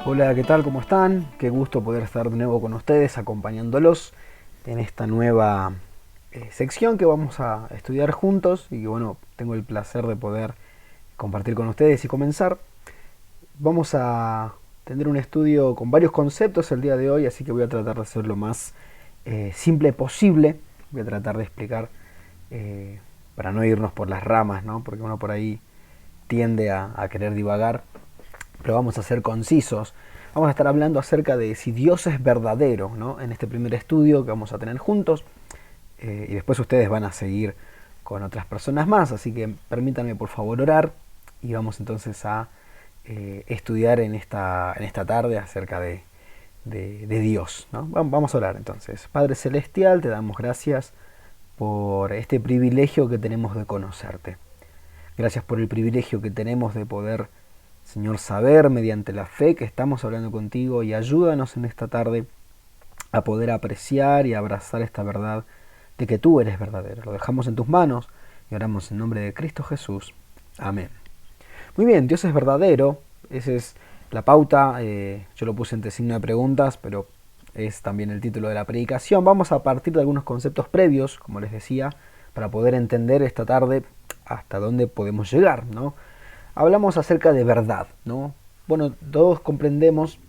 Hola, ¿qué tal? ¿Cómo están? Qué gusto poder estar de nuevo con ustedes, acompañándolos en esta nueva sección que vamos a estudiar juntos y que bueno, tengo el placer de poder compartir con ustedes y comenzar. Vamos a tener un estudio con varios conceptos el día de hoy, así que voy a tratar de hacer lo más simple posible. Voy a tratar de explicar eh, para no irnos por las ramas, ¿no? Porque uno por ahí tiende a querer divagar, pero vamos a ser concisos. Vamos a estar hablando acerca de si Dios es verdadero, ¿no? En este primer estudio que vamos a tener juntos, y después ustedes van a seguir con otras personas más, así que permítanme por favor orar y vamos entonces a estudiar en esta tarde acerca de Dios, ¿no? Vamos a orar entonces. Padre Celestial, te damos gracias por este privilegio que tenemos de conocerte. Gracias por el privilegio que tenemos de poder, Señor, saber mediante la fe que estamos hablando contigo, y ayúdanos en esta tarde a poder apreciar y abrazar esta verdad de que tú eres verdadero. Lo dejamos en tus manos y oramos en nombre de Cristo Jesús. Amén. Muy bien, Dios es verdadero. Esa es la pauta. Yo lo puse entre signo de preguntas, pero es también el título de la predicación. Vamos a partir de algunos conceptos previos, como les decía, para poder entender esta tarde hasta dónde podemos llegar, ¿no? Hablamos acerca de verdad, ¿no? Bueno, todos comprendemos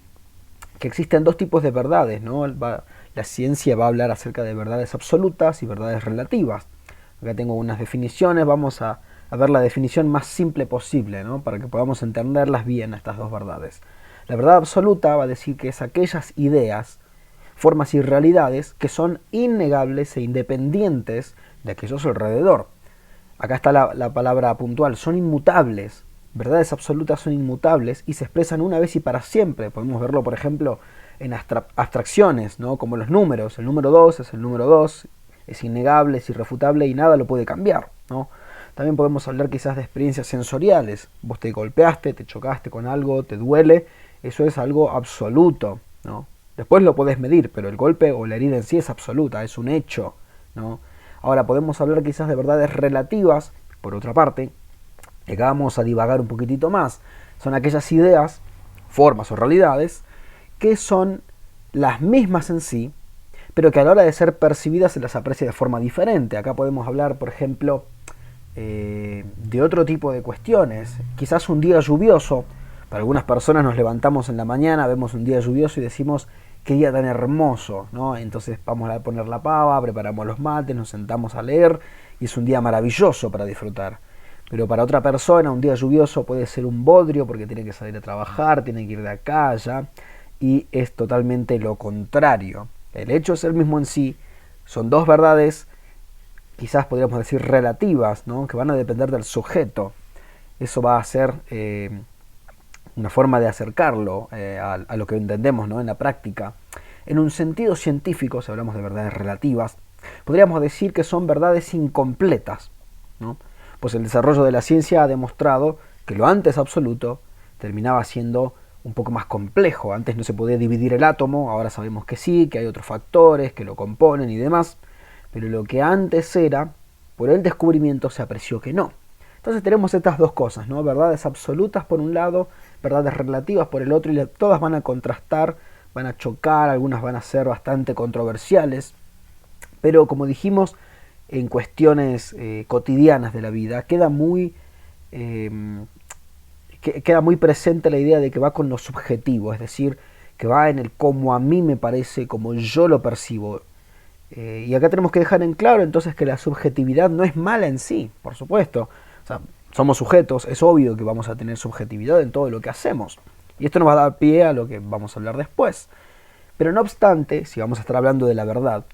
que existen dos tipos de verdades, ¿no? La ciencia va a hablar acerca de verdades absolutas y verdades relativas. Acá tengo unas definiciones, vamos a ver la definición más simple posible, ¿no? Para que podamos entenderlas bien, estas dos verdades. La verdad absoluta va a decir que es aquellas ideas, formas y realidades que son innegables e independientes de aquellos alrededor. Acá está la palabra puntual, son inmutables. Verdades absolutas son inmutables y se expresan una vez y para siempre. Podemos verlo, por ejemplo, en abstracciones, ¿no? Como los números. El número 2 es el número 2, es innegable, es irrefutable y nada lo puede cambiar, ¿no? También podemos hablar quizás de experiencias sensoriales. Vos te golpeaste, te chocaste con algo, te duele. Eso es algo absoluto, ¿no? Después lo podés medir, pero el golpe o la herida en sí es absoluta, es un hecho, ¿no? Ahora podemos hablar quizás de verdades relativas, por otra parte, y acá vamos a divagar un poquitito más. Son aquellas ideas, formas o realidades que son las mismas en sí, pero que a la hora de ser percibidas se las aprecia de forma diferente. Acá podemos hablar, por ejemplo, de otro tipo de cuestiones. Quizás un día lluvioso, para algunas personas nos levantamos en la mañana, vemos un día lluvioso y decimos, qué día tan hermoso, ¿no? Entonces vamos a poner la pava, preparamos los mates, nos sentamos a leer y es un día maravilloso para disfrutar. Pero para otra persona un día lluvioso puede ser un bodrio porque tiene que salir a trabajar, tiene que ir de acá allá, y es totalmente lo contrario. El hecho es el mismo en sí, son dos verdades, quizás podríamos decir relativas, ¿no? Que van a depender del sujeto. Eso va a ser una forma de acercarlo a lo que entendemos, ¿no? En la práctica. En un sentido científico, si hablamos de verdades relativas, podríamos decir que son verdades incompletas, ¿no? Pues el desarrollo de la ciencia ha demostrado que lo antes absoluto terminaba siendo un poco más complejo. Antes no se podía dividir el átomo, ahora sabemos que sí, que hay otros factores que lo componen y demás, pero lo que antes era, por el descubrimiento se apreció que no. Entonces tenemos estas dos cosas, ¿no? Verdades absolutas por un lado, verdades relativas por el otro, y todas van a contrastar, van a chocar, algunas van a ser bastante controversiales, pero como dijimos, en cuestiones cotidianas de la vida eh, queda muy presente la idea de que va con lo subjetivo, es decir, que va en el cómo a mí me parece, como yo lo percibo. Y acá tenemos que dejar en claro entonces que la subjetividad no es mala en sí, por supuesto. O sea, somos sujetos, es obvio que vamos a tener subjetividad en todo lo que hacemos. Y esto nos va a dar pie a lo que vamos a hablar después. Pero no obstante, si vamos a estar hablando de la verdad,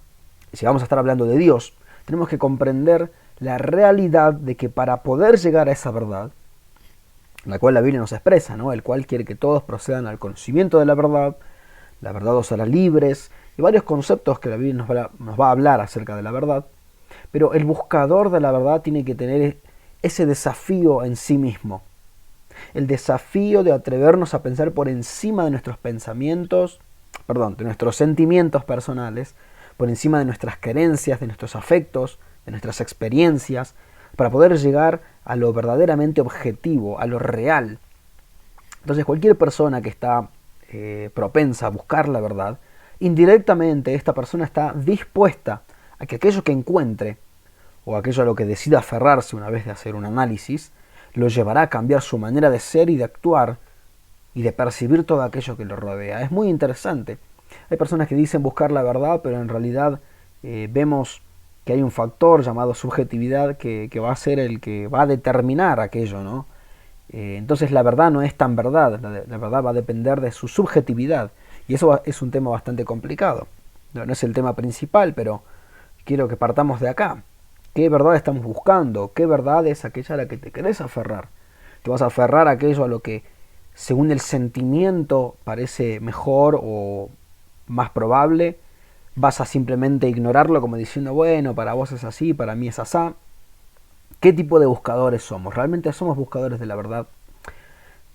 si vamos a estar hablando de Dios, tenemos que comprender la realidad de que para poder llegar a esa verdad, la cual la Biblia nos expresa, ¿no? El cual quiere que todos procedan al conocimiento de la verdad os hará libres, y varios conceptos que la Biblia nos va a hablar acerca de la verdad, pero el buscador de la verdad tiene que tener ese desafío en sí mismo, el desafío de atrevernos a pensar por encima de nuestros pensamientos, perdón, de nuestros sentimientos personales, por encima de nuestras creencias, de nuestros afectos, de nuestras experiencias, para poder llegar a lo verdaderamente objetivo, a lo real. Entonces cualquier persona que está propensa a buscar la verdad, indirectamente esta persona está dispuesta a que aquello que encuentre o aquello a lo que decida aferrarse una vez de hacer un análisis, lo llevará a cambiar su manera de ser y de actuar y de percibir todo aquello que lo rodea. Es muy interesante. Hay personas que dicen buscar la verdad, pero en realidad vemos que hay un factor llamado subjetividad que va a ser el que va a determinar aquello, ¿no? Entonces la verdad no es tan verdad, la verdad va a depender de su subjetividad. Y eso es un tema bastante complicado. No es el tema principal, pero quiero que partamos de acá. ¿Qué verdad estamos buscando? ¿Qué verdad es aquella a la que te querés aferrar? ¿Te vas a aferrar a aquello a lo que según el sentimiento parece mejor o más probable? ¿Vas a simplemente ignorarlo como diciendo, bueno, para vos es así, para mí es asá? ¿Qué tipo de buscadores somos? ¿Realmente somos buscadores de la verdad?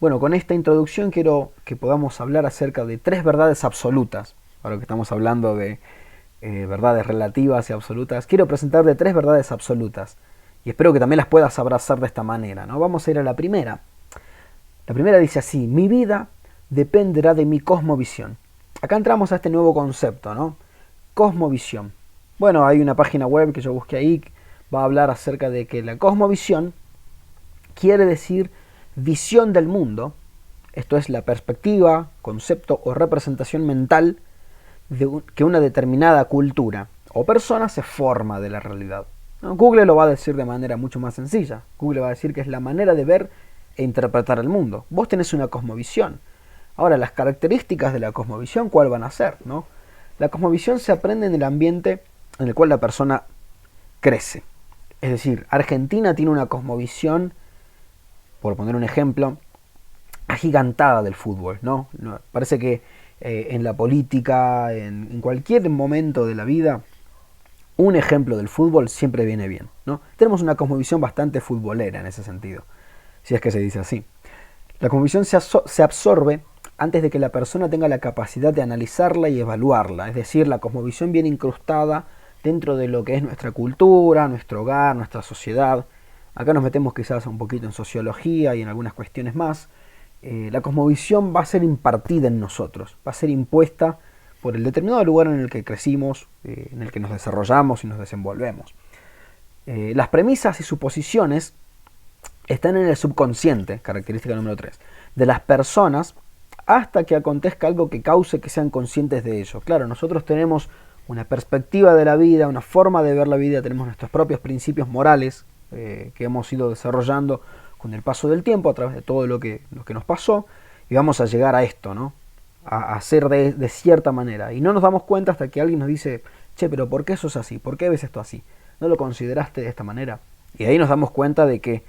Bueno, con esta introducción quiero que podamos hablar acerca de 3 verdades absolutas. Ahora que estamos hablando de verdades relativas y absolutas, quiero presentarte 3 verdades absolutas. Y espero que también las puedas abrazar de esta manera, ¿no? Vamos a ir a la primera. La primera dice así: mi vida dependerá de mi cosmovisión. Acá entramos a este nuevo concepto, ¿no? Cosmovisión. Bueno, hay una página web que yo busqué ahí, va a hablar acerca de que la cosmovisión quiere decir visión del mundo. Esto es la perspectiva, concepto o representación mental de que una determinada cultura o persona se forma de la realidad. Google lo va a decir de manera mucho más sencilla. Google va a decir que es la manera de ver e interpretar el mundo. Vos tenés una cosmovisión. Ahora, las características de la cosmovisión, ¿cuál van a ser? ¿No? La cosmovisión se aprende en el ambiente en el cual la persona crece. Es decir, Argentina tiene una cosmovisión, por poner un ejemplo, agigantada del fútbol, ¿no? Parece que en la política, en cualquier momento de la vida, un ejemplo del fútbol siempre viene bien, ¿no? Tenemos una cosmovisión bastante futbolera en ese sentido, si es que se dice así. La cosmovisión se absorbe antes de que la persona tenga la capacidad de analizarla y evaluarla. Es decir, la cosmovisión viene incrustada dentro de lo que es nuestra cultura, nuestro hogar, nuestra sociedad. Acá nos metemos quizás un poquito en sociología y en algunas cuestiones más. La cosmovisión va a ser impartida en nosotros, va a ser impuesta por el determinado lugar en el que crecimos, en el que nos desarrollamos y nos desenvolvemos. Las premisas y suposiciones están en el subconsciente, característica número 3, de las personas hasta que acontezca algo que cause que sean conscientes de ello. Claro, nosotros tenemos una perspectiva de la vida, una forma de ver la vida, tenemos nuestros propios principios morales que hemos ido desarrollando con el paso del tiempo a través de todo lo que nos pasó, y vamos a llegar a esto, ¿no? A hacer de cierta manera. Y no nos damos cuenta hasta que alguien nos dice, che, pero ¿por qué eso es así? ¿Por qué ves esto así? ¿No lo consideraste de esta manera? Y ahí nos damos cuenta de que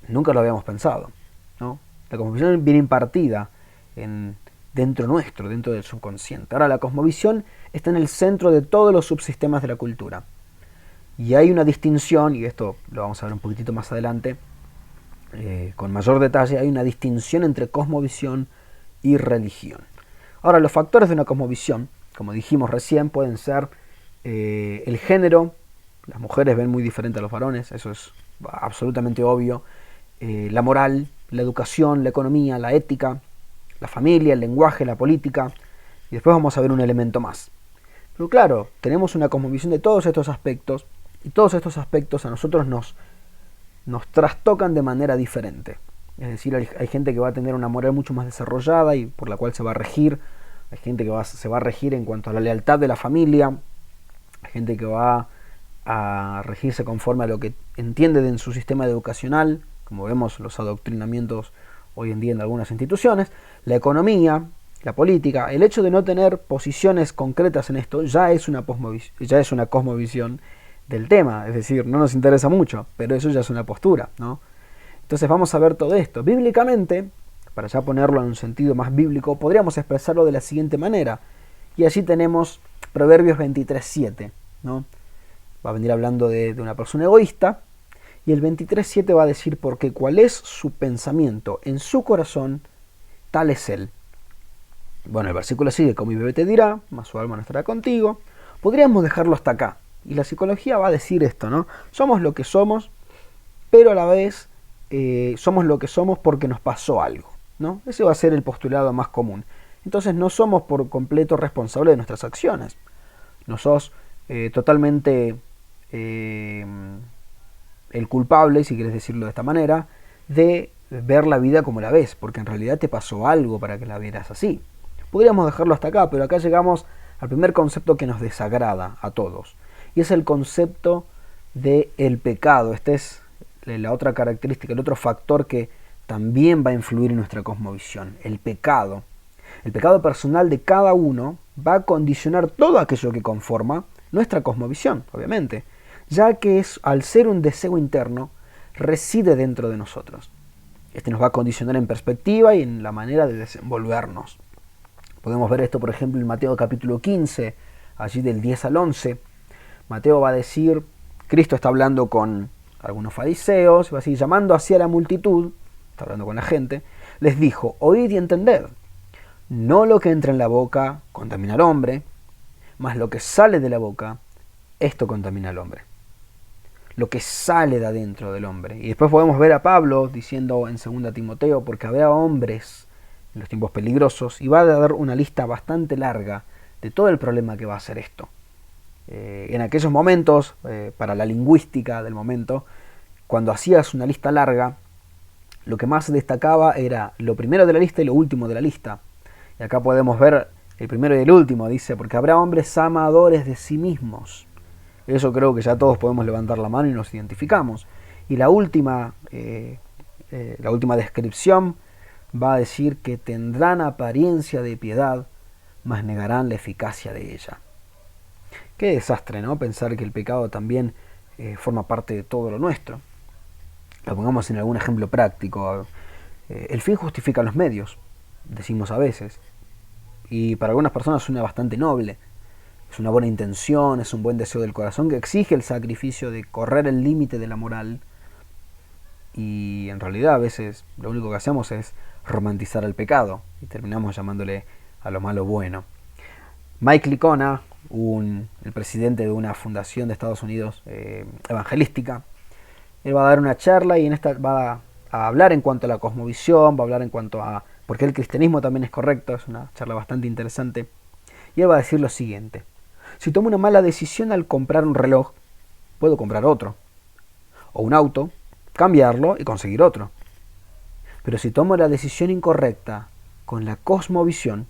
nunca lo habíamos pensado, ¿no? La cosmovisión viene impartida dentro nuestro, dentro del subconsciente. Ahora, la cosmovisión está en el centro de todos los subsistemas de la cultura. Y hay una distinción, y esto lo vamos a ver un poquitito más adelante, con mayor detalle, hay una distinción entre cosmovisión y religión. Ahora, los factores de una cosmovisión, como dijimos recién, pueden ser el género. Las mujeres ven muy diferente a los varones, eso es absolutamente obvio. La moral, la educación, la economía, la ética, la familia, el lenguaje, la política. Y después vamos a ver un elemento más. Pero claro, tenemos una cosmovisión de todos estos aspectos, y todos estos aspectos a nosotros nos trastocan de manera diferente. Es decir, hay gente que va a tener una moral mucho más desarrollada y por la cual se va a regir. Hay gente que se va a regir en cuanto a la lealtad de la familia. Hay gente que va a regirse conforme a lo que entiende en su sistema educacional, como vemos los adoctrinamientos hoy en día en algunas instituciones. La economía, la política, el hecho de no tener posiciones concretas en esto ya es una cosmovisión del tema, es decir, no nos interesa mucho, pero eso ya es una postura, ¿no? Entonces vamos a ver todo esto. Bíblicamente, para ya ponerlo en un sentido más bíblico, podríamos expresarlo de la siguiente manera. Y allí tenemos Proverbios 23:7, ¿no? Va a venir hablando de una persona egoísta, y el 23:7 va a decir, porque cuál es su pensamiento en su corazón, tal es él. Bueno, el versículo sigue, como mi bebé te dirá, mas su alma no estará contigo. Podríamos dejarlo hasta acá. Y la psicología va a decir esto, ¿no? Somos lo que somos, pero a la vez somos lo que somos porque nos pasó algo, ¿no? Ese va a ser el postulado más común. entonces no somos por completo responsables de nuestras acciones. No sos totalmente el culpable, si quieres decirlo de esta manera, de ver la vida como la ves, porque en realidad te pasó algo para que la vieras así. Podríamos dejarlo hasta acá, pero acá llegamos al primer concepto que nos desagrada a todos, y es el concepto del pecado. Esta es la otra característica, el otro factor que también va a influir en nuestra cosmovisión, el pecado. El pecado personal de cada uno va a condicionar todo aquello que conforma nuestra cosmovisión, obviamente, ya que al ser un deseo interno, reside dentro de nosotros. Este nos va a condicionar en perspectiva y en la manera de desenvolvernos. Podemos ver esto, por ejemplo, en Mateo capítulo 15, allí del 10 al 11. Mateo va a decir, Cristo está hablando con algunos fariseos, va a decir, llamando hacia la multitud, está hablando con la gente, les dijo, oíd y entended, no lo que entra en la boca contamina al hombre, mas lo que sale de la boca, esto contamina al hombre. Lo que sale de adentro del hombre. Y después podemos ver a Pablo diciendo en 2 Timoteo, porque habrá hombres en los tiempos peligrosos, y va a dar una lista bastante larga de todo el problema que va a ser esto. En aquellos momentos, para la lingüística del momento, cuando hacías una lista larga, lo que más destacaba era lo primero de la lista y lo último de la lista. Y acá podemos ver el primero y el último, dice, porque habrá hombres amadores de sí mismos. Eso creo que ya todos podemos levantar la mano y nos identificamos. Y la última descripción va a decir que tendrán apariencia de piedad, mas negarán la eficacia de ella. Qué desastre, ¿no? Pensar que el pecado también forma parte de todo lo nuestro. Lo pongamos en algún ejemplo práctico. El fin justifica los medios, decimos a veces. Y para algunas personas suena bastante noble. Es una buena intención, es un buen deseo del corazón que exige el sacrificio de correr el límite de la moral. Y en realidad a veces lo único que hacemos es romantizar el pecado y terminamos llamándole a lo malo bueno. Mike Licona, el presidente de una fundación de Estados Unidos evangelística, él va a dar una charla y en esta va a hablar en cuanto a la cosmovisión, va a hablar en cuanto a por qué el cristianismo también es correcto. Es una charla bastante interesante. Y él va a decir lo siguiente: si tomo una mala decisión al comprar un reloj, puedo comprar otro. O un auto, cambiarlo y conseguir otro. Pero si tomo la decisión incorrecta con la cosmovisión,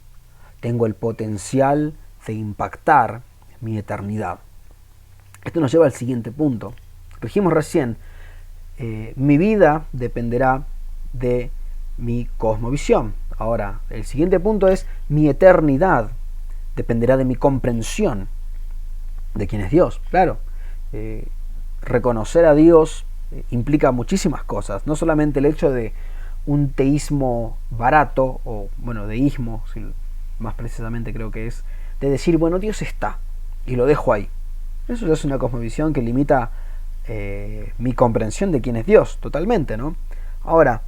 tengo el potencial de impactar mi eternidad. Esto nos lleva al siguiente punto. Dijimos recién, mi vida dependerá de mi cosmovisión. Ahora, el siguiente punto es, mi eternidad dependerá de mi comprensión de quién es Dios. Claro, reconocer a Dios implica muchísimas cosas, no solamente el hecho de un teísmo barato, o bueno, deísmo, si más precisamente creo que es, de decir, bueno, Dios está, y lo dejo ahí. Eso ya es una cosmovisión que limita mi comprensión de quién es Dios, totalmente, ¿no? Ahora,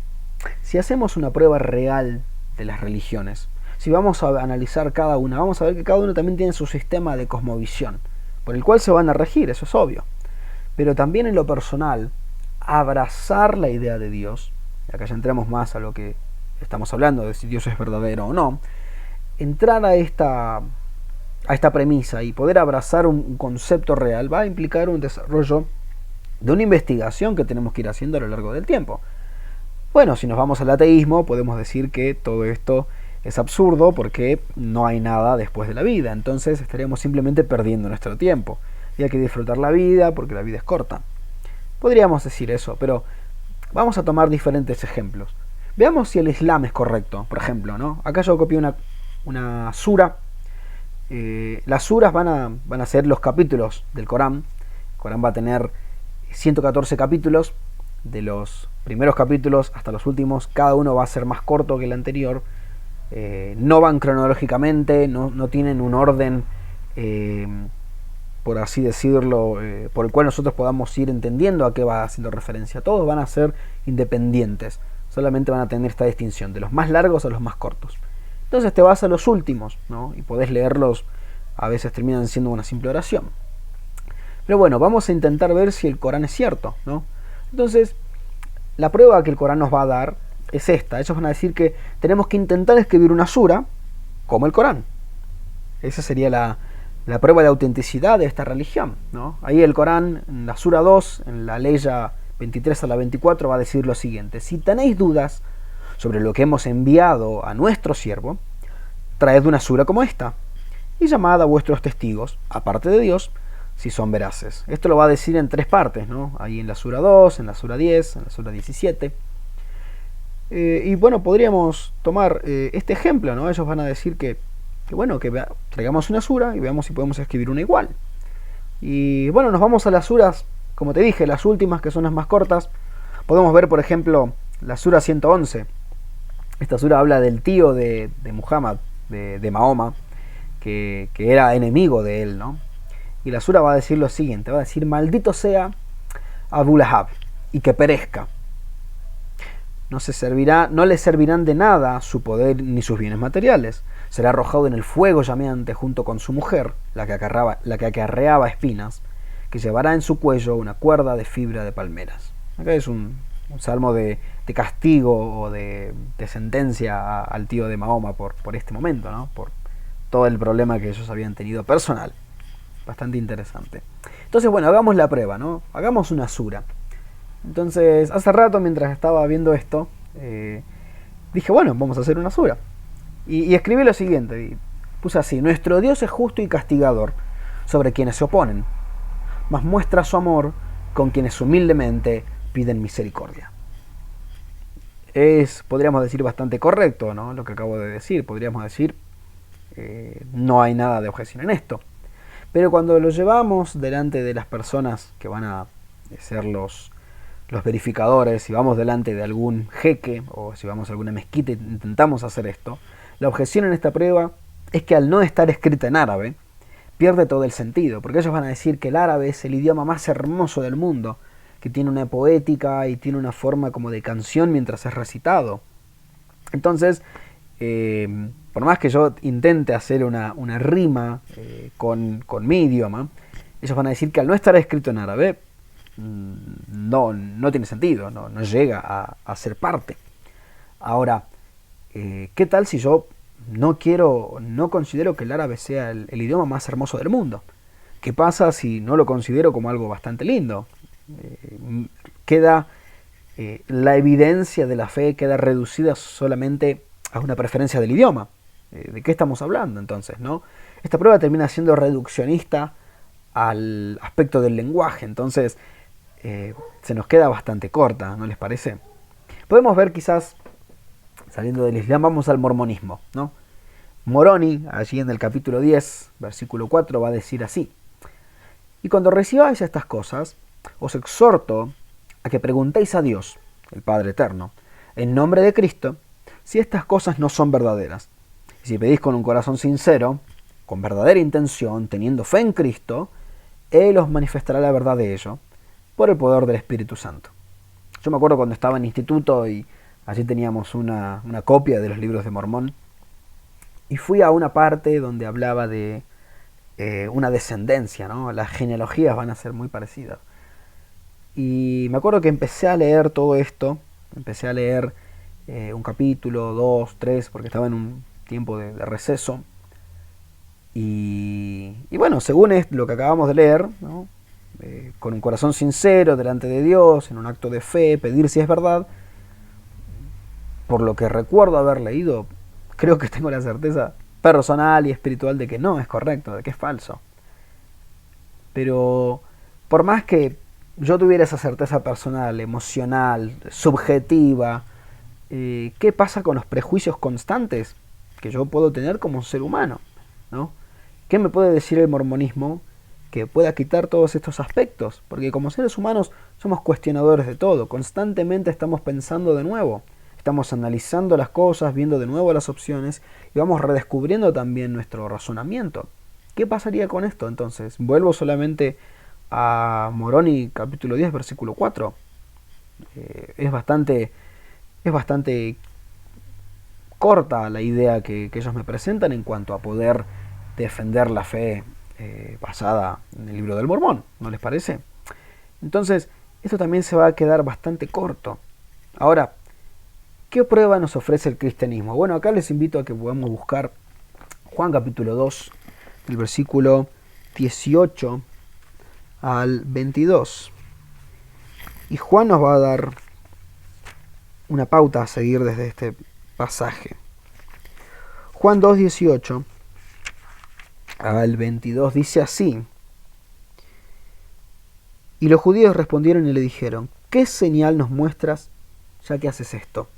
si hacemos una prueba real de las religiones, si vamos a analizar cada una, vamos a ver que cada uno también tiene su sistema de cosmovisión, por el cual se van a regir, eso es obvio. Pero también en lo personal, abrazar la idea de Dios, y acá ya entramos más a lo que estamos hablando, de si Dios es verdadero o no, entrar a esta premisa y poder abrazar un concepto real va a implicar un desarrollo de una investigación que tenemos que ir haciendo a lo largo del tiempo. Bueno, si nos vamos al ateísmo, podemos decir que todo esto es absurdo porque no hay nada después de la vida, entonces estaríamos simplemente perdiendo nuestro tiempo. Y hay que disfrutar la vida porque la vida es corta. Podríamos decir eso, pero vamos a tomar diferentes ejemplos. Veamos si el Islam es correcto, por ejemplo, ¿no? Acá yo copié una sura. Las suras van a ser los capítulos del Corán. El Corán va a tener 114 capítulos. De los primeros capítulos hasta los últimos, cada uno va a ser más corto que el anterior. No van cronológicamente, no tienen un orden, por así decirlo, por el cual nosotros podamos ir entendiendo a qué va haciendo referencia. Todos van a ser independientes, solamente van a tener esta distinción, de los más largos a los más cortos. Entonces te vas a los últimos, ¿no? Y podés leerlos, a veces terminan siendo una simple oración. Pero bueno, vamos a intentar ver si el Corán es cierto, ¿no? Entonces, la prueba que el Corán nos va a dar es esta. Ellos van a decir que tenemos que intentar escribir una sura como el Corán. Esa sería la prueba de autenticidad de esta religión, ¿no? Ahí el Corán, en la Sura 2, en la Leya 23 a la 24, va a decir lo siguiente: si tenéis dudas sobre lo que hemos enviado a nuestro siervo, traed una sura como esta, y llamad a vuestros testigos, aparte de Dios, si son veraces. Esto lo va a decir en 3 partes, ¿no? Ahí en la Sura 2, en la Sura 10, en la Sura 17. Y bueno, podríamos tomar este ejemplo, ¿no? Ellos van a decir que traigamos una sura y veamos si podemos escribir una igual. Y bueno, nos vamos a las suras, como te dije, las últimas, que son las más cortas. Podemos ver, por ejemplo, la Sura 111. Esta sura habla del tío de Muhammad, de Mahoma, que era enemigo de él, ¿no? Y la sura va a decir lo siguiente, va a decir: maldito sea Abu Lahab, y que perezca. No le servirán de nada su poder ni sus bienes materiales. Será arrojado en el fuego llameante junto con su mujer, la que acarreaba espinas, que llevará en su cuello una cuerda de fibra de palmeras. Acá es un salmo de castigo o de sentencia al tío de Mahoma por este momento, ¿no? Por todo el problema que ellos habían tenido personal. Bastante interesante. Entonces, bueno, hagamos la prueba, ¿no? Hagamos una sura. Entonces, hace rato, mientras estaba viendo esto, dije, bueno, vamos a hacer una sura. Y escribí lo siguiente, y puse así: nuestro Dios es justo y castigador sobre quienes se oponen, mas muestra su amor con quienes humildemente piden misericordia. Podríamos decir, bastante correcto, ¿no? Lo que acabo de decir. Podríamos decir, no hay nada de objeción en esto. Pero cuando lo llevamos delante de las personas que van a ser los verificadores, si vamos delante de algún jeque o si vamos a alguna mezquita e intentamos hacer esto, la objeción en esta prueba es que al no estar escrita en árabe, pierde todo el sentido, porque ellos van a decir que el árabe es el idioma más hermoso del mundo, que tiene una poética y tiene una forma como de canción mientras es recitado. Entonces, por más que yo intente hacer una rima con mi idioma, ellos van a decir que al no estar escrito en árabe, no tiene sentido, no llega a ser parte. Ahora, ¿qué tal si yo no considero que el árabe sea el idioma más hermoso del mundo? ¿Qué pasa si no lo considero como algo bastante lindo? Queda la evidencia de la fe queda reducida solamente a una preferencia del idioma. ¿De qué estamos hablando entonces, no? Esta prueba termina siendo reduccionista al aspecto del lenguaje, entonces se nos queda bastante corta, ¿no les parece? Podemos ver, quizás, saliendo del Islam, vamos al mormonismo, ¿no? Moroni, allí en el capítulo 10, versículo 4, va a decir así: y cuando recibáis estas cosas, os exhorto a que preguntéis a Dios, el Padre Eterno, en nombre de Cristo, si estas cosas no son verdaderas. Y si pedís con un corazón sincero, con verdadera intención, teniendo fe en Cristo, Él os manifestará la verdad de ello, por el poder del Espíritu Santo. Yo me acuerdo cuando estaba en instituto y allí teníamos una copia de los libros de Mormón, y fui a una parte donde hablaba de una descendencia, ¿no? Las genealogías van a ser muy parecidas. Y me acuerdo que empecé a leer todo esto, empecé a leer un capítulo, 2, 3, porque estaba en un tiempo de receso. Y bueno, según lo que acabamos de leer, ¿no? Con un corazón sincero delante de Dios, en un acto de fe, pedir si es verdad, por lo que recuerdo haber leído, creo que tengo la certeza personal y espiritual de que no es correcto, de que es falso. Pero por más que yo tuviera esa certeza personal, emocional, subjetiva, ¿qué pasa con los prejuicios constantes que yo puedo tener como ser humano, ¿no? ¿Qué me puede decir el mormonismo que pueda quitar todos estos aspectos? Porque como seres humanos somos cuestionadores de todo, constantemente estamos pensando de nuevo, estamos analizando las cosas, viendo de nuevo las opciones y vamos redescubriendo también nuestro razonamiento. ¿Qué pasaría con esto entonces? Vuelvo solamente a Moroni capítulo 10 versículo 4. Es bastante corta la idea que ellos me presentan en cuanto a poder defender la fe basada en el libro del Mormón, ¿no les parece? Entonces, esto también se va a quedar bastante corto. Ahora, ¿qué prueba nos ofrece el cristianismo? Bueno, acá les invito a que podamos buscar Juan capítulo 2, del versículo 18 al 22. Y Juan nos va a dar una pauta a seguir desde este pasaje. Juan 2, 18 al 22 dice así: y los judíos respondieron y le dijeron: ¿qué señal nos muestras ya que haces esto?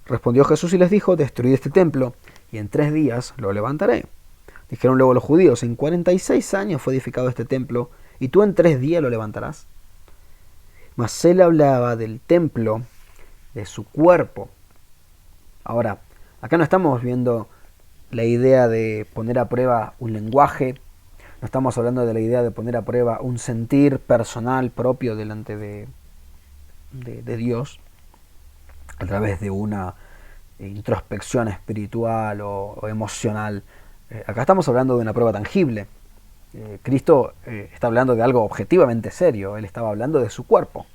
Respondió Jesús y les dijo: destruid este templo, y en 3 días lo levantaré. Dijeron luego los judíos: en 46 años fue edificado este templo, y tú en 3 días lo levantarás. Mas él hablaba del templo, de su cuerpo. Ahora, acá no estamos viendo la idea de poner a prueba un lenguaje, no estamos hablando de la idea de poner a prueba un sentir personal propio delante de Dios, a través de una introspección espiritual o emocional. Acá estamos hablando de una prueba tangible. Cristo está hablando de algo objetivamente serio. Él estaba hablando de su cuerpo.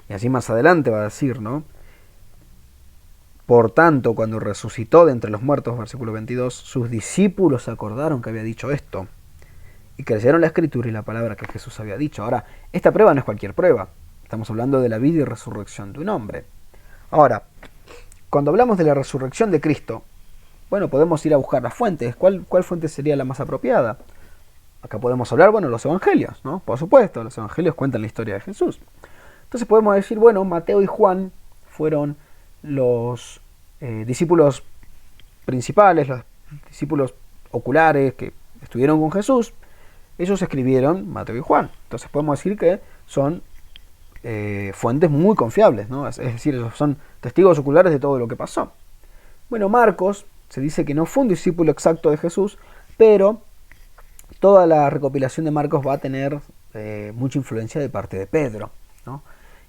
Y así más adelante va a decir, ¿no? Por tanto, cuando resucitó de entre los muertos, versículo 22, sus discípulos se acordaron que había dicho esto y creyeron la escritura y la palabra que Jesús había dicho. Ahora, esta prueba no es cualquier prueba. Estamos hablando de la vida y resurrección de un hombre. Ahora, cuando hablamos de la resurrección de Cristo, bueno, podemos ir a buscar las fuentes. ¿Cuál fuente sería la más apropiada? Acá podemos hablar, bueno, los evangelios, ¿no? Por supuesto, los evangelios cuentan la historia de Jesús. Entonces podemos decir, bueno, Mateo y Juan fueron los discípulos principales, los discípulos oculares que estuvieron con Jesús. Ellos escribieron Mateo y Juan. Entonces podemos decir que son fuentes muy confiables, ¿no? Es decir, ellos son testigos oculares de todo lo que pasó. Bueno, Marcos se dice que no fue un discípulo exacto de Jesús, pero toda la recopilación de Marcos va a tener mucha influencia de parte de Pedro, ¿no?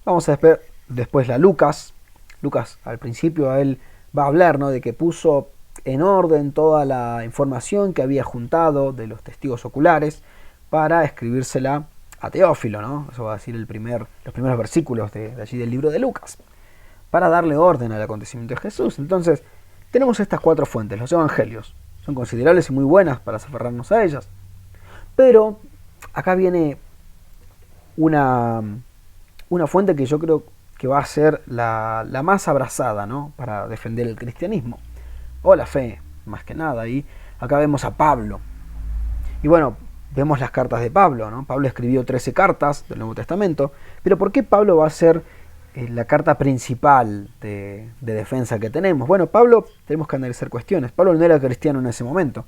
Vamos a ver después la Lucas. Lucas al principio a él va a hablar, ¿no?, de que puso en orden toda la información que había juntado de los testigos oculares para escribírsela a Teófilo, ¿no? Eso va a decir los primeros versículos de allí del libro de Lucas, para darle orden al acontecimiento de Jesús. Entonces, tenemos estas 4 fuentes, los evangelios. Son considerables y muy buenas para aferrarnos a ellas. Pero acá viene una fuente que yo creo que va a ser la más abrazada, ¿no?, para defender el cristianismo, o la fe, más que nada. Y acá vemos a Pablo. Y bueno, vemos las cartas de Pablo, ¿no? Pablo escribió 13 cartas del Nuevo Testamento, pero ¿por qué Pablo va a ser la carta principal de defensa que tenemos? Bueno, Pablo, tenemos que analizar cuestiones. Pablo no era cristiano en ese momento.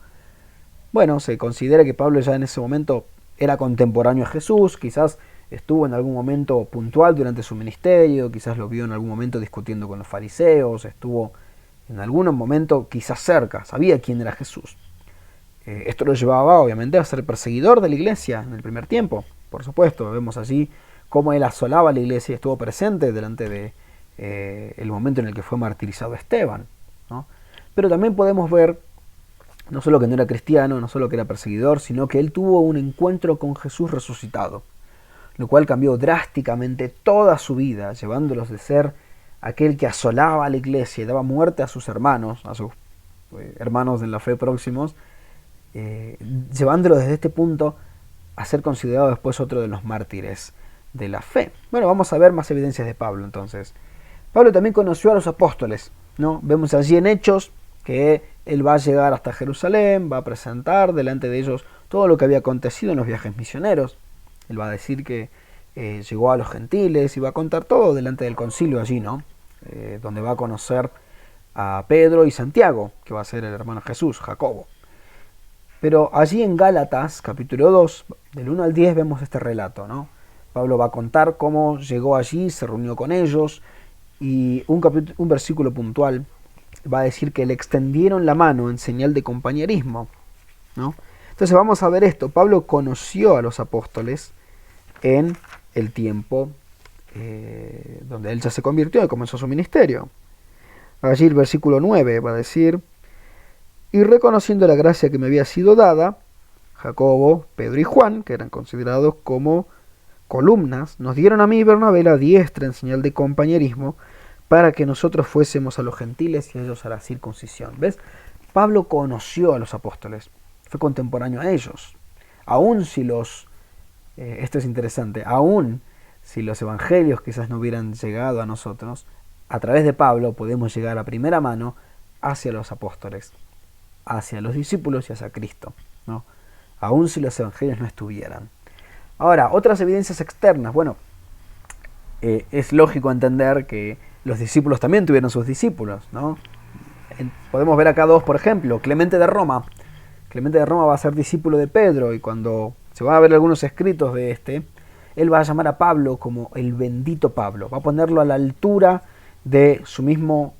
Bueno, se considera que Pablo ya en ese momento era contemporáneo a Jesús, quizás estuvo en algún momento puntual durante su ministerio, quizás lo vio en algún momento discutiendo con los fariseos, estuvo en algún momento quizás cerca, sabía quién era Jesús. Esto lo llevaba obviamente a ser perseguidor de la iglesia en el primer tiempo, por supuesto. Vemos allí cómo él asolaba la iglesia y estuvo presente delante de el momento en el que fue martirizado Esteban, ¿no? Pero también podemos ver no solo que no era cristiano, no solo que era perseguidor, sino que él tuvo un encuentro con Jesús resucitado, lo cual cambió drásticamente toda su vida, llevándolos de ser aquel que asolaba a la iglesia y daba muerte a sus hermanos en la fe próximos, llevándolos desde este punto a ser considerado después otro de los mártires de la fe. Bueno, vamos a ver más evidencias de Pablo entonces. Pablo también conoció a los apóstoles, ¿no? Vemos allí en Hechos que él va a llegar hasta Jerusalén, va a presentar delante de ellos todo lo que había acontecido en los viajes misioneros. Él va a decir que llegó a los gentiles y va a contar todo delante del concilio allí, ¿no? Donde va a conocer a Pedro y Santiago, que va a ser el hermano Jesús, Jacobo. Pero allí en Gálatas, capítulo 2, del 1 al 10, vemos este relato, ¿no? Pablo va a contar cómo llegó allí, se reunió con ellos, y un versículo puntual va a decir que le extendieron la mano en señal de compañerismo, ¿no? Entonces vamos a ver esto. Pablo conoció a los apóstoles en el tiempo donde él ya se convirtió y comenzó su ministerio. Allí el versículo 9 va a decir: y reconociendo la gracia que me había sido dada, Jacobo, Pedro y Juan, que eran considerados como columnas, nos dieron a mí y Bernabé la diestra en señal de compañerismo, para que nosotros fuésemos a los gentiles y ellos a la circuncisión. ¿Ves? Pablo conoció a los apóstoles, fue contemporáneo a ellos. Aún si esto es interesante, aún si los evangelios quizás no hubieran llegado a nosotros, a través de Pablo podemos llegar a primera mano hacia los apóstoles, hacia los discípulos y hacia Cristo, ¿no? Aún si los evangelios no estuvieran. Ahora, otras evidencias externas. Bueno, es lógico entender que los discípulos también tuvieron sus discípulos, ¿no? Podemos ver acá dos, por ejemplo, Clemente de Roma. Clemente de Roma va a ser discípulo de Pedro, y cuando se van a ver algunos escritos de él va a llamar a Pablo como el bendito Pablo. Va a ponerlo a la altura de su mismo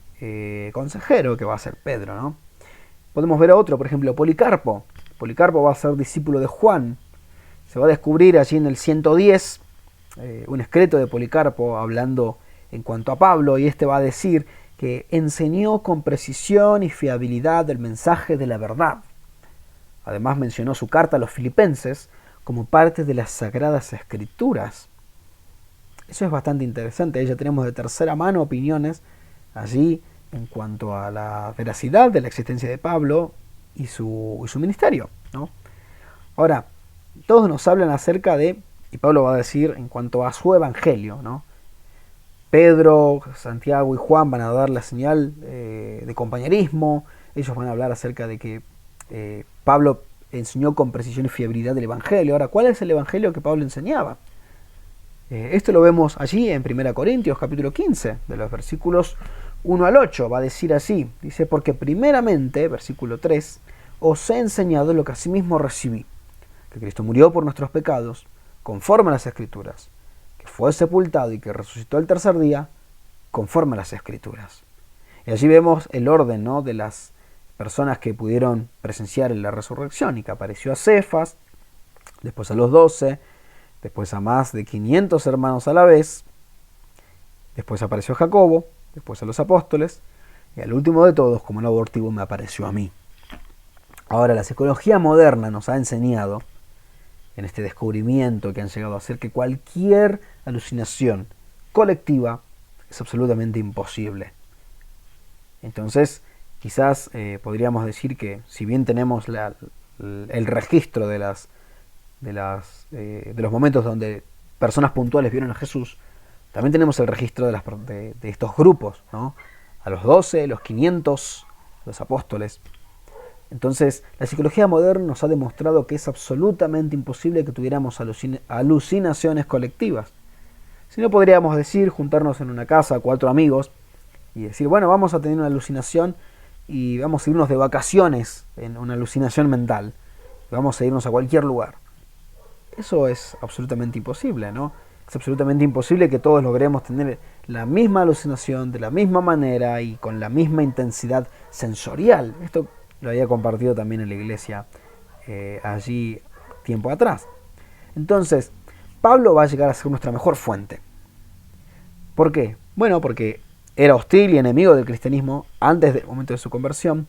consejero, que va a ser Pedro, ¿no? Podemos ver a otro, por ejemplo, Policarpo. Policarpo va a ser discípulo de Juan. Se va a descubrir allí en el 110 un escrito de Policarpo hablando en cuanto a Pablo, y va a decir que enseñó con precisión y fiabilidad el mensaje de la verdad. Además mencionó su carta a los filipenses como parte de las Sagradas Escrituras. Eso es bastante interesante. Ya tenemos de tercera mano opiniones allí en cuanto a la veracidad de la existencia de Pablo y su ministerio, ¿no? Ahora, todos nos hablan acerca de, y Pablo va a decir en cuanto a su evangelio, ¿no? Pedro, Santiago y Juan van a dar la señal de compañerismo. Ellos van a hablar acerca de que Pablo enseñó con precisión y fiabilidad el evangelio. Ahora, ¿cuál es el evangelio que Pablo enseñaba? Esto lo vemos allí en 1 Corintios capítulo 15, de los versículos 1 al 8. Va a decir así, dice: porque primeramente, versículo 3, os he enseñado lo que asimismo recibí, que Cristo murió por nuestros pecados, conforme a las Escrituras, que fue sepultado y que resucitó el tercer día, conforme a las Escrituras. Y allí vemos el orden, ¿no?, de las personas que pudieron presenciar la resurrección, y que apareció a Cefas, después a los 12, después a más de 500 hermanos a la vez, después apareció a Jacobo, después a los apóstoles, y al último de todos, como el abortivo, me apareció a mí. Ahora, la psicología moderna nos ha enseñado, en este descubrimiento que han llegado a hacer, que cualquier alucinación colectiva es absolutamente imposible. Entonces, quizás podríamos decir que, si bien tenemos el registro de los momentos donde personas puntuales vieron a Jesús, también tenemos el registro de estos grupos, ¿no? A los 12, los 500, los apóstoles. Entonces, la psicología moderna nos ha demostrado que es absolutamente imposible que tuviéramos alucinaciones colectivas. Si no, podríamos decir, juntarnos en una casa, 4 amigos, y decir, bueno, vamos a tener una alucinación y vamos a irnos de vacaciones en una alucinación mental. Vamos a irnos a cualquier lugar. Eso es absolutamente imposible, ¿no? Es absolutamente imposible que todos logremos tener la misma alucinación de la misma manera y con la misma intensidad sensorial. Esto lo había compartido también en la iglesia allí tiempo atrás. Entonces, Pablo va a llegar a ser nuestra mejor fuente. ¿Por qué? Bueno, porque era hostil y enemigo del cristianismo antes del momento de su conversión.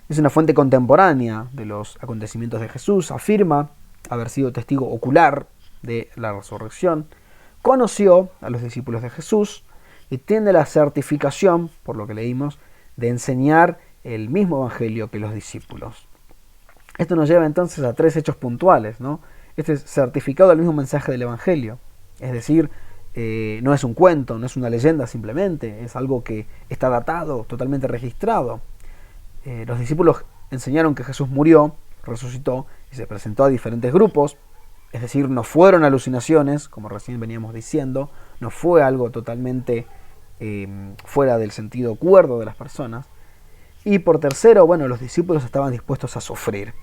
Es una fuente contemporánea de los acontecimientos de Jesús. Afirma haber sido testigo ocular de la resurrección. Conoció a los discípulos de Jesús y tiene la certificación, por lo que leímos, de enseñar el mismo evangelio que los discípulos. Esto nos lleva entonces a 3 hechos puntuales, ¿no? Este es certificado del mismo mensaje del evangelio. Es decir, no es un cuento, no es una leyenda simplemente, es algo que está datado, totalmente registrado. Los discípulos enseñaron que Jesús murió, resucitó y se presentó a diferentes grupos. Es decir, no fueron alucinaciones, como recién veníamos diciendo, no fue algo totalmente fuera del sentido cuerdo de las personas. Y por tercero, bueno, los discípulos estaban dispuestos a sufrir.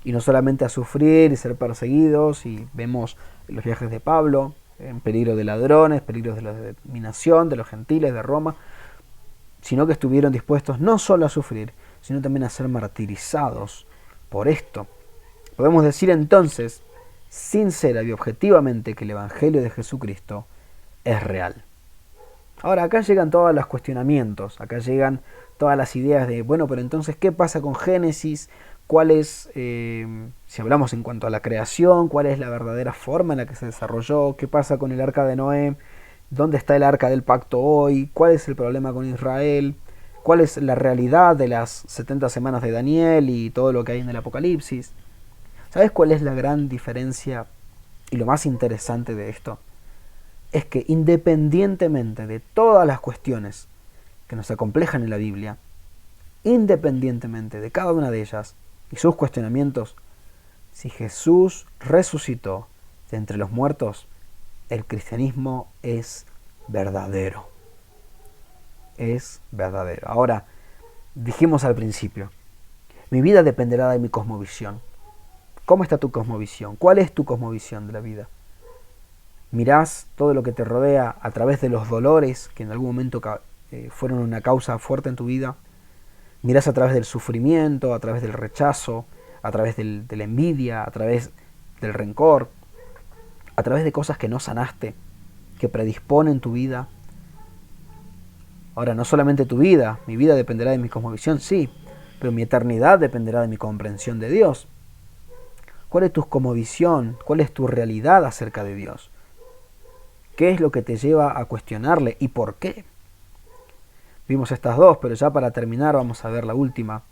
Y no solamente a sufrir y ser perseguidos, y vemos los viajes de Pablo, en peligro de ladrones, peligros de la dominación, de los gentiles, de Roma, sino que estuvieron dispuestos no solo a sufrir, sino también a ser martirizados por esto. Podemos decir entonces, sincera y objetivamente, que el Evangelio de Jesucristo es real. Ahora, acá llegan todos los cuestionamientos, acá llegan todas las ideas de, bueno, pero entonces, ¿qué pasa con Génesis? ¿Cuál es, si hablamos en cuanto a la creación, cuál es la verdadera forma en la que se desarrolló? ¿Qué pasa con el arca de Noé? ¿Dónde está el arca del pacto hoy? ¿Cuál es el problema con Israel? cuál es la realidad de las 70 semanas de Daniel y todo lo que hay en el Apocalipsis. ¿Sabes cuál es la gran diferencia y lo más interesante de esto? Es que independientemente de todas las cuestiones que nos acomplejan en la Biblia, independientemente de cada una de ellas y sus cuestionamientos, si Jesús resucitó de entre los muertos, el cristianismo es verdadero. Es verdadero. Ahora, dijimos al principio, mi vida dependerá de mi cosmovisión. ¿Cómo está tu cosmovisión? ¿Cuál es tu cosmovisión de la vida? ¿Mirás todo lo que te rodea a través de los dolores que en algún momento fueron una causa fuerte en tu vida? ¿Mirás a través del sufrimiento, a través del rechazo, a través de la envidia, a través del rencor, a través de cosas que no sanaste, que predisponen tu vida? Ahora, no solamente tu vida, mi vida dependerá de mi cosmovisión, sí, pero mi eternidad dependerá de mi comprensión de Dios. ¿Cuál es tu cosmovisión? ¿Cuál es tu realidad acerca de Dios? ¿Qué es lo que te lleva a cuestionarle y por qué? Vimos estas dos, pero ya para terminar vamos a ver la última.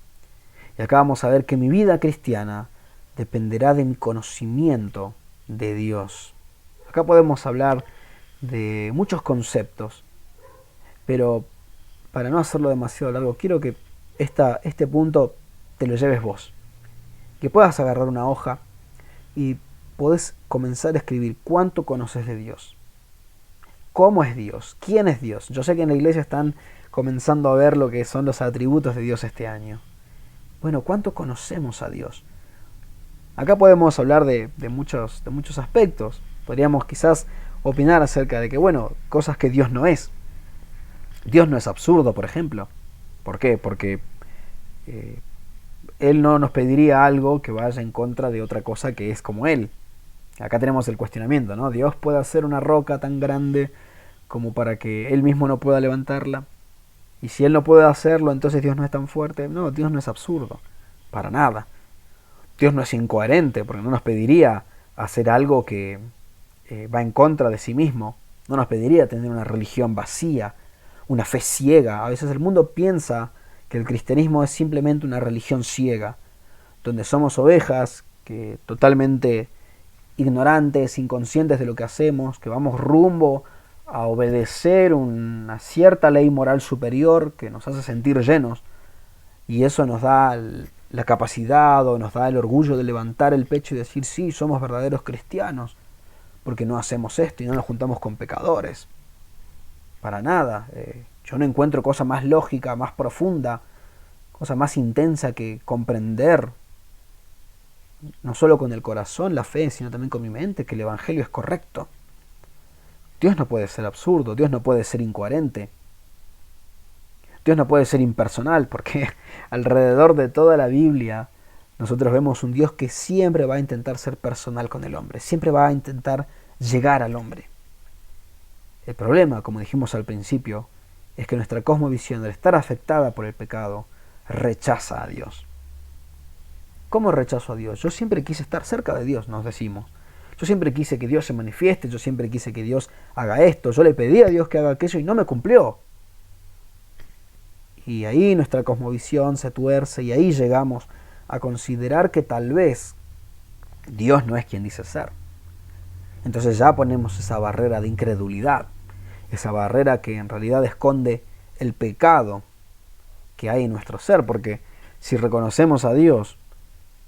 Y acá vamos a ver que mi vida cristiana dependerá de mi conocimiento de Dios. Acá podemos hablar de muchos conceptos, pero para no hacerlo demasiado largo, quiero que este punto te lo lleves vos. Que puedas agarrar una hoja y podés comenzar a escribir cuánto conoces de Dios. ¿Cómo es Dios? ¿Quién es Dios? Yo sé que en la iglesia están comenzando a ver lo que son los atributos de Dios este año. Bueno, ¿cuánto conocemos a Dios? Acá podemos hablar de muchos aspectos. Podríamos quizás opinar acerca de que, bueno, cosas que Dios no es. Dios no es absurdo, por ejemplo. ¿Por qué? Porque Él no nos pediría algo que vaya en contra de otra cosa que es como Él. Acá tenemos el cuestionamiento, ¿no? Dios puede hacer una roca tan grande como para que Él mismo no pueda levantarla. Y si Él no puede hacerlo, entonces Dios no es tan fuerte. No, Dios no es absurdo, para nada. Dios no es incoherente, porque no nos pediría hacer algo que va en contra de sí mismo. No nos pediría tener una religión vacía, una fe ciega. A veces el mundo piensa que el cristianismo es simplemente una religión ciega, donde somos ovejas que totalmente ignorantes, inconscientes de lo que hacemos, que vamos rumbo a obedecer una cierta ley moral superior que nos hace sentir llenos, y eso nos da la capacidad o nos da el orgullo de levantar el pecho y decir, sí, somos verdaderos cristianos, porque no hacemos esto y no nos juntamos con pecadores. Para nada. Yo no encuentro cosa más lógica, más profunda, cosa más intensa que comprender, no solo con el corazón, la fe, sino también con mi mente, que el Evangelio es correcto. Dios no puede ser absurdo, Dios no puede ser incoherente, Dios no puede ser impersonal, porque alrededor de toda la Biblia nosotros vemos un Dios que siempre va a intentar ser personal con el hombre, siempre va a intentar llegar al hombre. El problema, como dijimos al principio, es que nuestra cosmovisión, al estar afectada por el pecado, rechaza a Dios. ¿Cómo rechazo a Dios? Yo siempre quise estar cerca de Dios, nos decimos. Yo siempre quise que Dios se manifieste, yo siempre quise que Dios haga esto, yo le pedí a Dios que haga aquello y no me cumplió. Y ahí nuestra cosmovisión se tuerce y ahí llegamos a considerar que tal vez Dios no es quien dice ser. Entonces ya ponemos esa barrera de incredulidad, esa barrera que en realidad esconde el pecado que hay en nuestro ser, porque si reconocemos a Dios,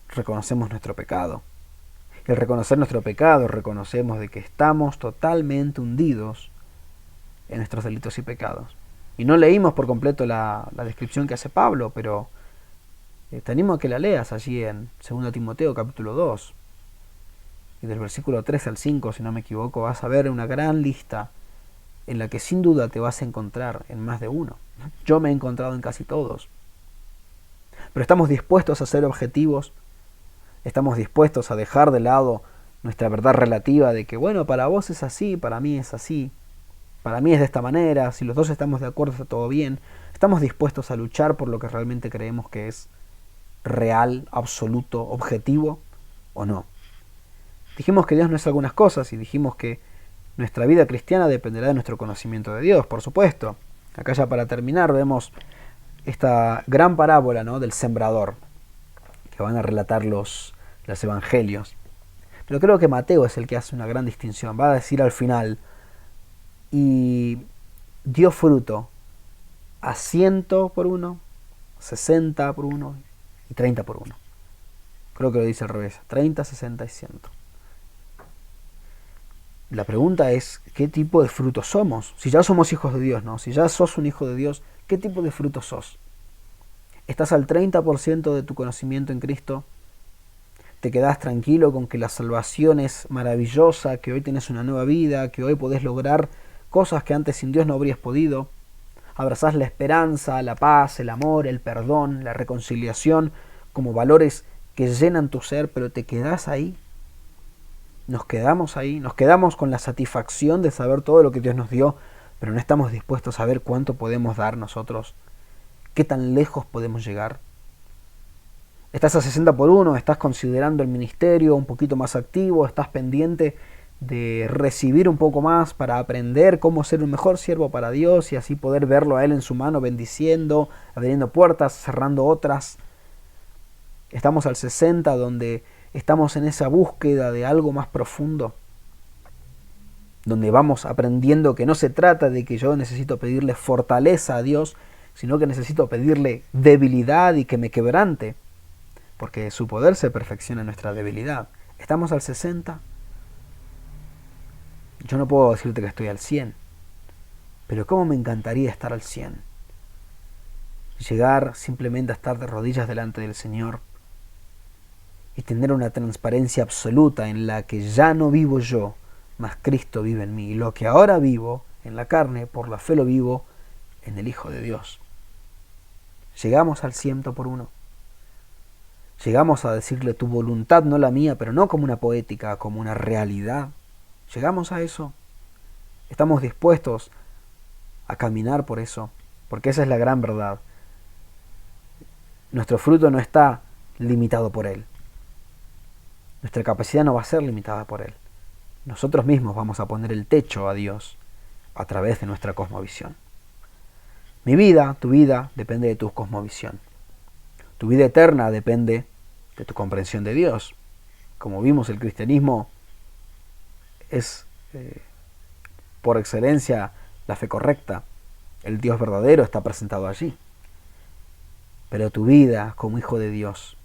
reconocemos nuestro pecado. Y al reconocer nuestro pecado, reconocemos de que estamos totalmente hundidos en nuestros delitos y pecados. Y no leímos por completo la descripción que hace Pablo, pero te animo a que la leas allí en 2 Timoteo capítulo 2. Y del versículo 3 al 5, si no me equivoco, vas a ver una gran lista en la que sin duda te vas a encontrar en más de uno. Yo me he encontrado en casi todos. Pero estamos dispuestos a ser objetivos, estamos dispuestos a dejar de lado nuestra verdad relativa de que, bueno, para vos es así, para mí es así, para mí es de esta manera, si los dos estamos de acuerdo está todo bien. Estamos dispuestos a luchar por lo que realmente creemos que es real, absoluto, objetivo, ¿o no? Dijimos que Dios no es algunas cosas y dijimos que nuestra vida cristiana dependerá de nuestro conocimiento de Dios, por supuesto. Acá ya para terminar vemos esta gran parábola, ¿no?, del sembrador, que van a relatar los evangelios. Pero creo que Mateo es el que hace una gran distinción. Va a decir al final, y dio fruto a 100 por uno, 60 por uno y 30 por uno. Creo que lo dice al revés, 30, 60 y 100. La pregunta es, ¿qué tipo de frutos somos? Si ya somos hijos de Dios, ¿no? Si ya sos un hijo de Dios, ¿qué tipo de frutos sos? ¿Estás al 30% de tu conocimiento en Cristo? ¿Te quedás tranquilo con que la salvación es maravillosa, que hoy tienes una nueva vida, que hoy podés lograr cosas que antes sin Dios no habrías podido? Abrazás la esperanza, la paz, el amor, el perdón, la reconciliación como valores que llenan tu ser, pero te quedás ahí. Nos quedamos ahí, nos quedamos con la satisfacción de saber todo lo que Dios nos dio, pero no estamos dispuestos a ver cuánto podemos dar nosotros, qué tan lejos podemos llegar. Estás a 60 por uno, estás considerando el ministerio un poquito más activo, estás pendiente de recibir un poco más para aprender cómo ser un mejor siervo para Dios y así poder verlo a Él en su mano bendiciendo, abriendo puertas, cerrando otras. Estamos al 60 donde estamos en esa búsqueda de algo más profundo, donde vamos aprendiendo que no se trata de que yo necesito pedirle fortaleza a Dios, sino que necesito pedirle debilidad y que me quebrante, porque su poder se perfecciona en nuestra debilidad. Estamos al 60. Yo no puedo decirte que estoy al 100, pero cómo me encantaría estar al 100. Llegar simplemente a estar de rodillas delante del Señor y tener una transparencia absoluta en la que ya no vivo yo, mas Cristo vive en mí. Y lo que ahora vivo en la carne, por la fe lo vivo en el Hijo de Dios. Llegamos al 100 por uno. Llegamos a decirle tu voluntad, no la mía, pero no como una poética, como una realidad. Llegamos a eso. Estamos dispuestos a caminar por eso, porque esa es la gran verdad. Nuestro fruto no está limitado por Él. Nuestra capacidad no va a ser limitada por Él. Nosotros mismos vamos a poner el techo a Dios a través de nuestra cosmovisión. Mi vida, tu vida, depende de tu cosmovisión. Tu vida eterna depende de tu comprensión de Dios. Como vimos, el cristianismo es por excelencia la fe correcta. El Dios verdadero está presentado allí. Pero tu vida como hijo de Dios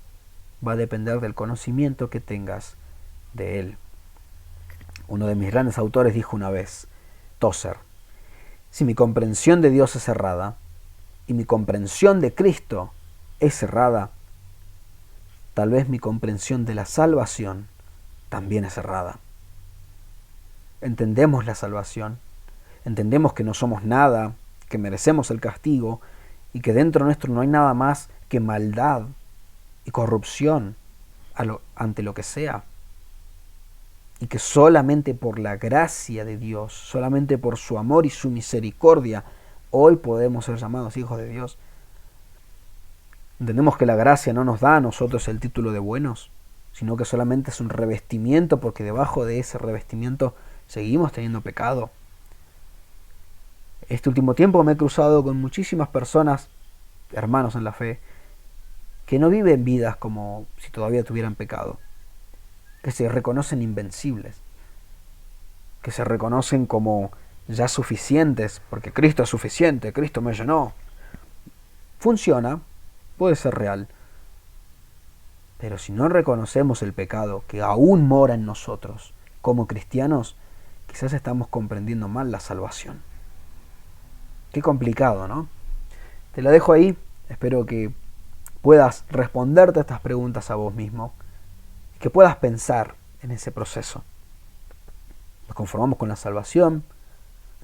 va a depender del conocimiento que tengas de Él. Uno de mis grandes autores dijo una vez, Tozer, si mi comprensión de Dios es cerrada y mi comprensión de Cristo es cerrada, tal vez mi comprensión de la salvación también es cerrada. Entendemos la salvación, entendemos que no somos nada, que merecemos el castigo y que dentro nuestro no hay nada más que maldad y corrupción ante lo que sea. Y que solamente por la gracia de Dios, solamente por su amor y su misericordia, hoy podemos ser llamados hijos de Dios. Entendemos que la gracia no nos da a nosotros el título de buenos, sino que solamente es un revestimiento, porque debajo de ese revestimiento seguimos teniendo pecado. Este último tiempo me he cruzado con muchísimas personas, hermanos en la fe, que no viven vidas como si todavía tuvieran pecado, que se reconocen invencibles, que se reconocen como ya suficientes, porque Cristo es suficiente, Cristo me llenó. Funciona, puede ser real, pero si no reconocemos el pecado que aún mora en nosotros como cristianos, quizás estamos comprendiendo mal la salvación. Qué complicado, ¿no? Te lo dejo ahí, espero que puedas responderte estas preguntas a vos mismo, que puedas pensar en ese proceso. ¿Nos conformamos con la salvación?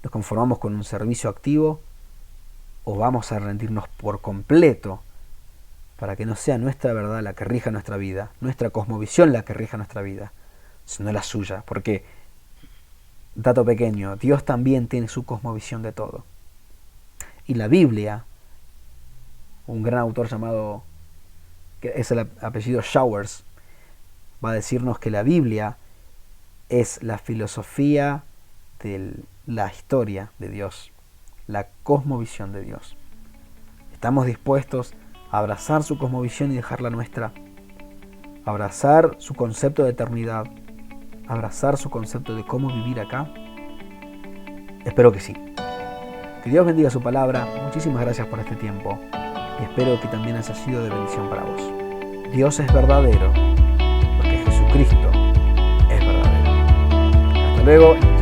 ¿Nos conformamos con un servicio activo? ¿O vamos a rendirnos por completo para que no sea nuestra verdad la que rija nuestra vida, nuestra cosmovisión la que rija nuestra vida, sino la suya? Porque, dato pequeño, Dios también tiene su cosmovisión de todo. Y la Biblia, un gran autor llamado, que es el apellido Showers, va a decirnos que la Biblia es la filosofía de la historia de Dios, la cosmovisión de Dios. ¿Estamos dispuestos a abrazar su cosmovisión y dejar la nuestra? ¿Abrazar su concepto de eternidad? ¿Abrazar su concepto de cómo vivir acá? Espero que sí. Que Dios bendiga su palabra. Muchísimas gracias por este tiempo y espero que también haya sido de bendición para vos. Dios es verdadero porque Jesucristo es verdadero. Hasta luego.